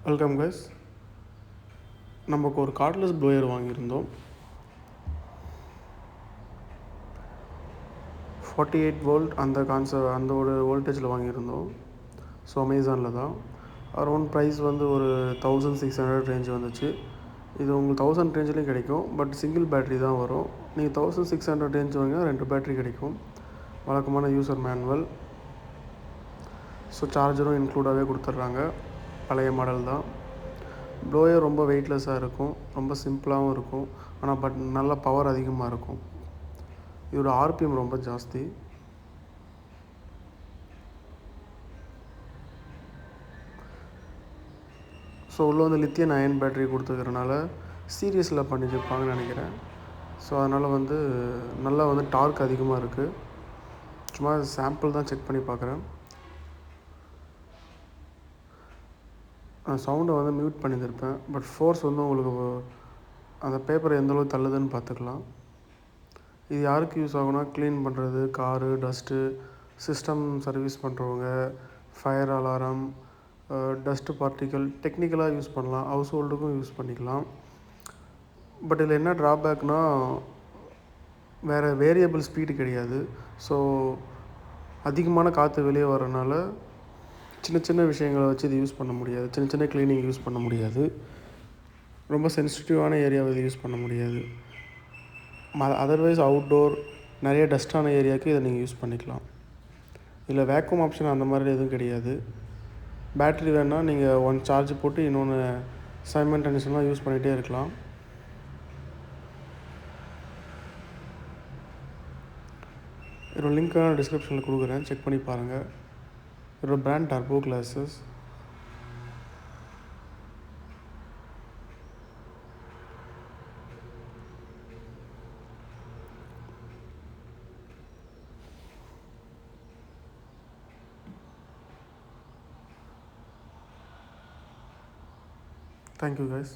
Welcome guys. நமக்கு ஒரு cordless blower வாங்கியிருந்தோம். 48 வோல்ட் அந்த ஒரு வோல்டேஜில் வாங்கியிருந்தோம். ஸோ அமேசானில் தான். அரௌண்ட் ப்ரைஸ் வந்து ஒரு 1600 ரேஞ்ச் வந்துச்சு. இது உங்களுக்கு 1000 ரேஞ்சிலையும் கிடைக்கும். பட் சிங்கிள் பேட்ரி தான் வரும். நீங்கள் 1600 ரேஞ்ச் வாங்கினா 2 பேட்ரி கிடைக்கும். வழக்கமான யூசர் மேனுவல். ஸோ சார்ஜரும் இன்க்ளூடாகவே கொடுத்துட்றாங்க. பழைய மாடல் தான். ப்ளோயர் ரொம்ப வெயிட்லெஸ்ஸாக இருக்கும். ரொம்ப சிம்பிளாகவும் இருக்கும். ஆனால் நல்ல பவர் அதிகமாக இருக்கும். இதோட ஆர்பிஎம் ரொம்ப ஜாஸ்தி. ஸோ உள்ளே வந்து லித்தியம் அயன் பேட்டரி கொடுத்துருக்கறனால சீரியஸில் பண்ணியிருப்பாங்கன்னு நினைக்கிறேன். ஸோ அதனால் வந்து நல்லா வந்து டார்க் அதிகமாக இருக்குது. சும்மா சாம்பிள் தான் செக் பண்ணி பார்க்குறேன். சவுண்டை வந்து மியூட் பண்ணியிருப்பேன். பட் ஃபோர்ஸ் வந்து உங்களுக்கு அந்த பேப்பரை எந்தளவுக்கு தள்ளுதுன்னு பார்த்துக்கலாம். இது யாருக்கு யூஸ் ஆகும்னா, க்ளீன் பண்ணுறது, காரு, டஸ்ட்டு, சிஸ்டம் சர்வீஸ் பண்ணுறவங்க, ஃபயர் அலாரம், டஸ்ட்டு பார்ட்டிக்கல் டெக்னிக்கலாக யூஸ் பண்ணலாம். ஹவுஸ் ஹோல்டுக்கும் யூஸ் பண்ணிக்கலாம். பட் இதில் என்ன ட்ராபேக்னால், வேறு வேரியபிள் ஸ்பீடு கிடையாது. ஸோ அதிகமான காற்று வெளியே வரனால சின்ன சின்ன விஷயங்களை வச்சு இது யூஸ் பண்ண முடியாது. சின்ன சின்ன க்ளீனிங் யூஸ் பண்ண முடியாது. ரொம்ப சென்சிட்டிவான ஏரியாவை இது யூஸ் பண்ண முடியாது. அதர்வைஸ் அவுட்டோர் நிறைய டஸ்ட்டான ஏரியாவுக்கு இதை நீங்கள் யூஸ் பண்ணிக்கலாம். இதில் வேக்யூம் ஆப்ஷன் அந்த மாதிரி எதுவும் கிடையாது. பேட்ரி வேணால் நீங்கள் ஒன் சார்ஜ் போட்டு இன்னொன்று சைமல்டேனியஸாக யூஸ் பண்ணிகிட்டே இருக்கலாம். இதோட லிங்க் நான் டிஸ்கிரிப்ஷனில் கொடுக்குறேன், செக் பண்ணி பாருங்கள். இதோட brand turbo classes. Thank you guys.